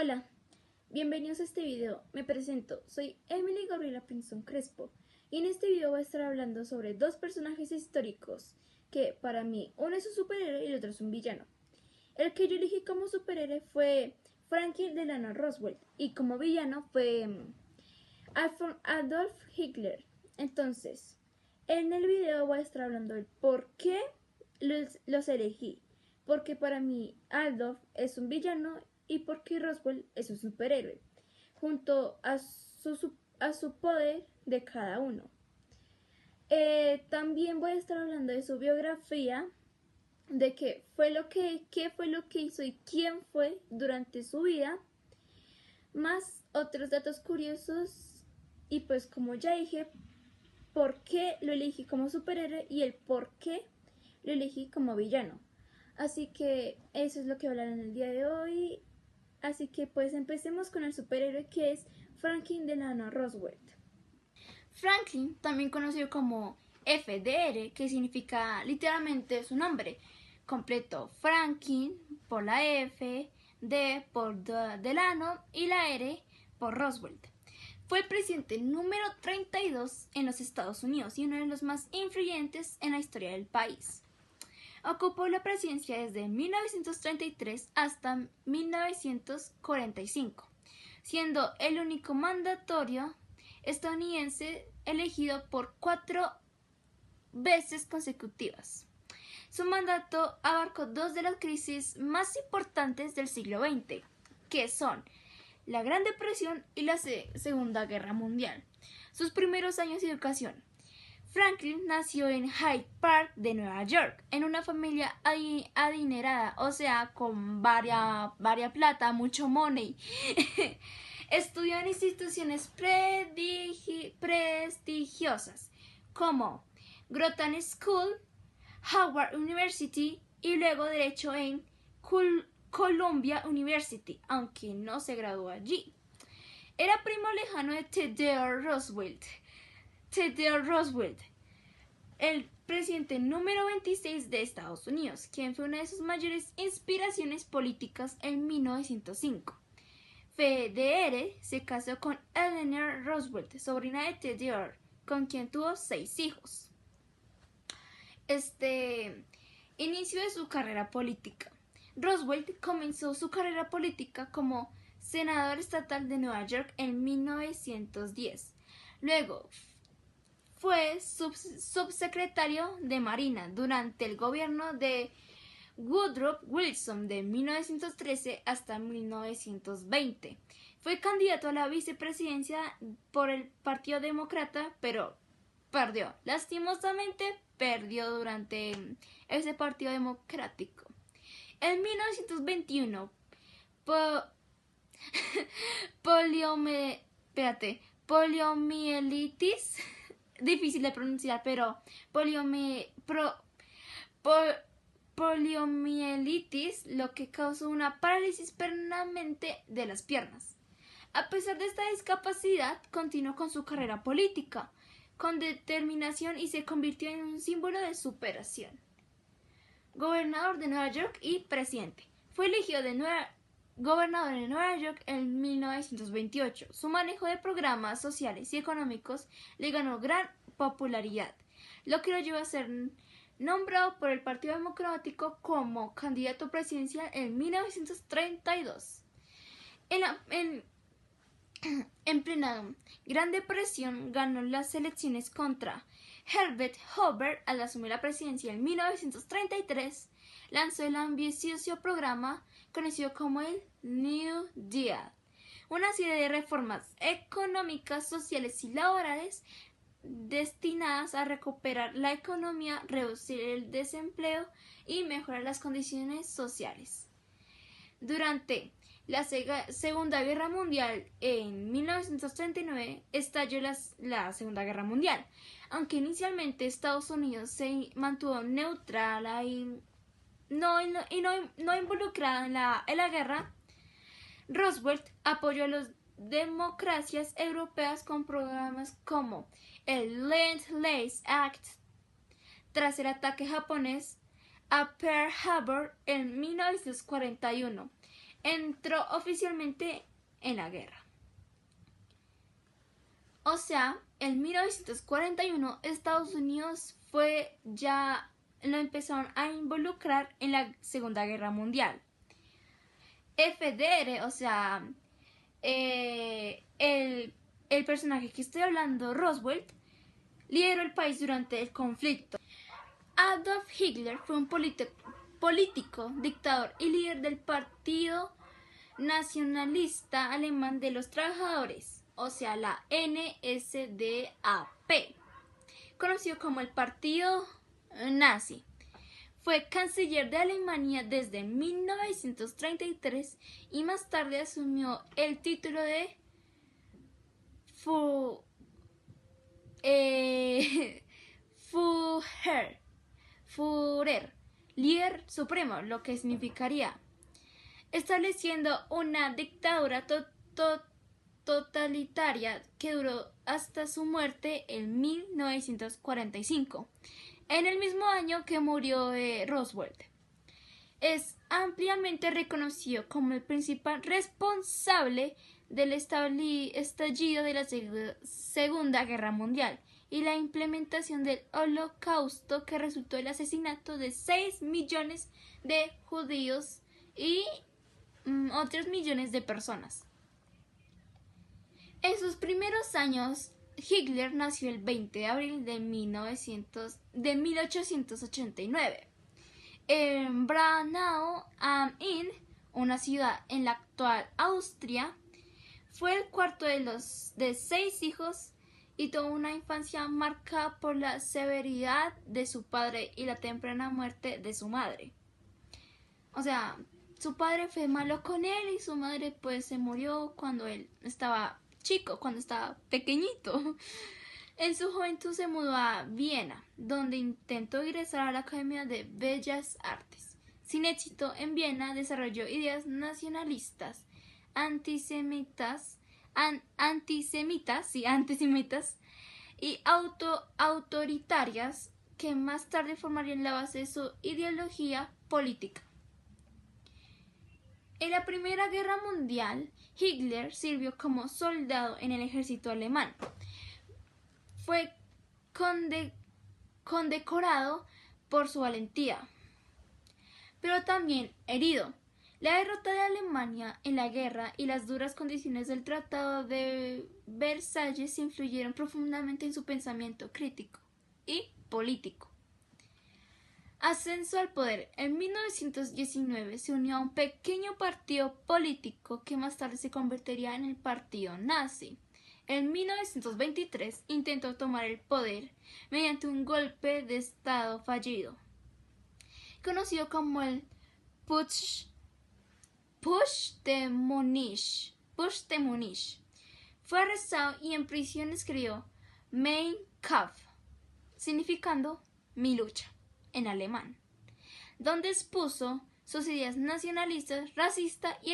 Hola, bienvenidos a este video. Me presento, soy Emily Gabriela Pinzón Crespo y en este video voy a estar hablando sobre dos personajes históricos que para mí uno es un superhéroe y el otro es un villano. El que yo elegí como superhéroe fue Franklin Delano Roosevelt y como villano fue Adolf Hitler. Entonces, en el video voy a estar hablando del por qué los elegí. Porque para mí Adolf es un villano y porque Roswell es un superhéroe, junto a su poder de cada uno. También voy a estar hablando de su biografía, de qué fue lo que hizo y quién fue durante su vida, más otros datos curiosos y pues como ya dije, por qué lo elegí como superhéroe y el por qué lo elegí como villano. Así que eso es lo que voy a hablar en el día de hoy. Así que pues empecemos con el superhéroe que es Franklin Delano Roosevelt. Franklin, también conocido como FDR, que significa literalmente su nombre completo, Franklin por la F, D por Delano y la R por Roosevelt. Fue el presidente número 32 en los Estados Unidos y uno de los más influyentes en la historia del país. Ocupó la presidencia desde 1933 hasta 1945, siendo el único mandatario estadounidense elegido por 4 veces consecutivas. Su mandato abarcó dos de las crisis más importantes del siglo XX, que son la Gran Depresión y la Segunda Guerra Mundial. Sus primeros años de educación. Franklin nació en Hyde Park de Nueva York, en una familia adinerada, o sea, con varia plata, mucho money. Estudió en instituciones prestigiosas como Groton School, Howard University y luego Derecho en Columbia University, aunque no se graduó allí. Era primo lejano de Theodore Roosevelt. Theodore Roosevelt, el presidente número 26 de Estados Unidos, quien fue una de sus mayores inspiraciones políticas en 1905. FDR se casó con Eleanor Roosevelt, sobrina de Theodore, con quien tuvo 6 hijos. Inicio de su carrera política. Roosevelt comenzó su carrera política como senador estatal de Nueva York en 1910. Luego fue subsecretario de Marina durante el gobierno de Woodrow Wilson de 1913 hasta 1920. Fue candidato a la vicepresidencia por el Partido Demócrata, pero perdió. Lastimosamente perdió durante ese Partido Democrático. En 1921, poliomielitis, difícil de pronunciar, pero poliomielitis, lo que causó una parálisis permanente de las piernas. A pesar de esta discapacidad, continuó con su carrera política con determinación y se convirtió en un símbolo de superación. Gobernador de Nueva York y presidente. Fue elegido gobernador de Nueva York en 1928. Su manejo de programas sociales y económicos le ganó gran popularidad, lo que lo llevó a ser nombrado por el Partido Democrático como candidato presidencial en 1932. En plena Gran Depresión ganó las elecciones contra Herbert Hoover al asumir la presidencia en 1933. Lanzó el ambicioso programa conocido como el New Deal, una serie de reformas económicas, sociales y laborales destinadas a recuperar la economía, reducir el desempleo y mejorar las condiciones sociales. Durante la Segunda Guerra Mundial, en 1939, estalló la Segunda Guerra Mundial. Aunque inicialmente Estados Unidos se mantuvo neutral y no involucrada en la guerra, Roosevelt apoyó a las democracias europeas con programas como el Lend-Lease Act tras el ataque japonés a Pearl Harbor en 1941. entró oficialmente en la guerra. O sea, en 1941 Estados Unidos lo empezaron a involucrar en la Segunda Guerra Mundial. FDR, o sea, el personaje que estoy hablando, Roosevelt, lideró el país durante el conflicto. Adolf Hitler fue un político, dictador y líder del Partido Nacionalista Alemán de los Trabajadores, o sea, la NSDAP, conocido como el Partido Nazi. Fue canciller de Alemania desde 1933 y más tarde asumió el título de Führer, líder supremo, lo que significaría estableciendo una dictadura totalitaria que duró hasta su muerte en 1945, en el mismo año que murió Roosevelt. Es ampliamente reconocido como el principal responsable del estallido de la Segunda Guerra Mundial y la implementación del Holocausto, que resultó el asesinato de 6 millones de judíos y otros millones de personas. En sus primeros años, Hitler nació el 20 de abril de 1889 en Braunau am Inn, una ciudad en la actual Austria. Fue el cuarto de 6 hijos y tuvo una infancia marcada por la severidad de su padre y la temprana muerte de su madre. O sea, su padre fue malo con él y su madre pues se murió cuando él estaba chico, cuando estaba pequeñito. En su juventud se mudó a Viena, donde intentó ingresar a la Academia de Bellas Artes. Sin éxito, en Viena desarrolló ideas nacionalistas, antisemitas y autoritarias que más tarde formarían la base de su ideología política. En la Primera Guerra Mundial, Hitler sirvió como soldado en el ejército alemán. Fue condecorado por su valentía, pero también herido. La derrota de Alemania en la guerra y las duras condiciones del Tratado de Versalles influyeron profundamente en su pensamiento crítico y político. Ascenso al poder. En 1919 se unió a un pequeño partido político que más tarde se convertiría en el Partido Nazi. En 1923 intentó tomar el poder mediante un golpe de estado fallido, conocido como el Putsch de Múnich. Fue arrestado y en prisión escribió Mein Kampf, significando mi lucha, en alemán, donde expuso sus ideas nacionalistas, racistas y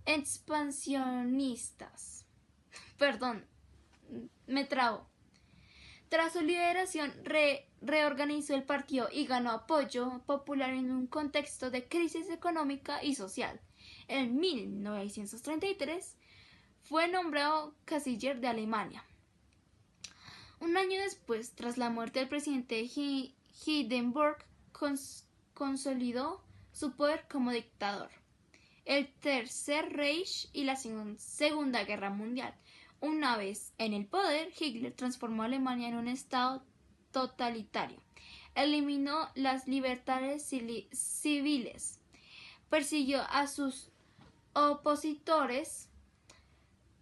expansionistas. Perdón, me trabo. Tras su liberación, reorganizó el partido y ganó apoyo popular en un contexto de crisis económica y social. En 1933 fue nombrado canciller de Alemania. Un año después, tras la muerte del presidente Hindenburg, consolidó su poder como dictador. El Tercer Reich y la Segunda Guerra Mundial. Una vez en el poder, Hitler transformó a Alemania en un estado totalitario. Eliminó las libertades civiles, persiguió a sus opositores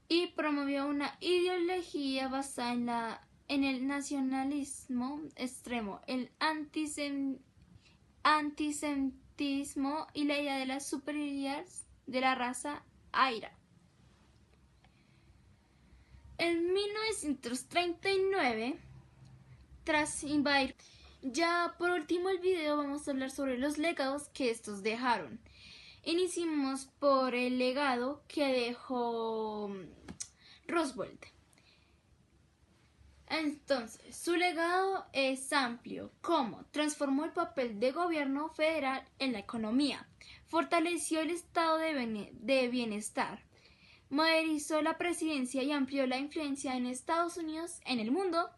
y promovió una ideología basada en el nacionalismo extremo, el antisemitismo y la idea de la superioridad de la raza aria. En 1939, tras invadir, ya por último el video vamos a hablar sobre los legados que estos dejaron. Iniciemos por el legado que dejó Roosevelt. Entonces, su legado es amplio, como transformó el papel de gobierno federal en la economía, fortaleció el estado de bienestar, modernizó la presidencia y amplió la influencia en Estados Unidos en el mundo,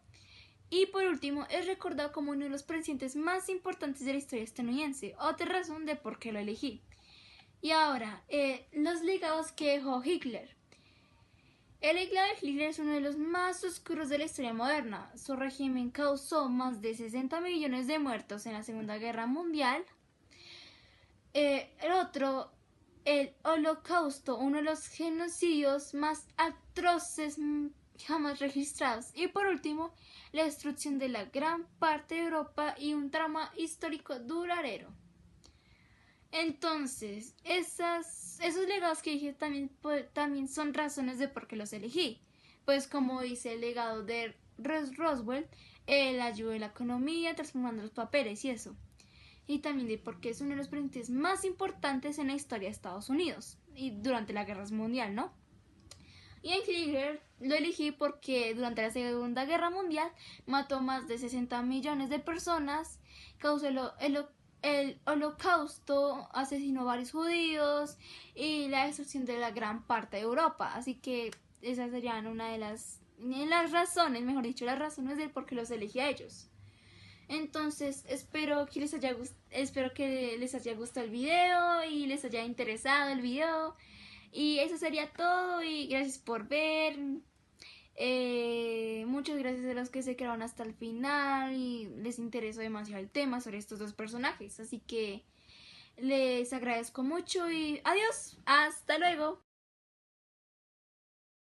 y por último es recordado como uno de los presidentes más importantes de la historia estadounidense, otra razón de por qué lo elegí. Y ahora, los legados que dejó Hitler. El legado de Hitler es uno de los más oscuros de la historia moderna. Su régimen causó más de 60 millones de muertos en la Segunda Guerra Mundial. El Holocausto, uno de los genocidios más atroces jamás registrados. Y por último, la destrucción de la gran parte de Europa y un trauma histórico duradero. Entonces, esos legados que dije también son razones de por qué los elegí. Pues como dice el legado de Roswell, él ayudó en la economía transformando los papeles y eso. Y también de por qué es uno de los presidentes más importantes en la historia de Estados Unidos y durante la Guerra Mundial, ¿no? Y en Hitler lo elegí porque durante la Segunda Guerra Mundial mató más de 60 millones de personas, causó el Holocausto, asesinó a varios judíos y la destrucción de la gran parte de Europa. Así que esas serían una de las razones, mejor dicho, las razones del por qué los elegí a ellos. Entonces espero que les haya gustado el video y les haya interesado el video. Y eso sería todo y gracias por ver. Muchas gracias a los que se quedaron hasta el final y les interesó demasiado el tema sobre estos dos personajes. Así que les agradezco mucho y adiós. Hasta luego.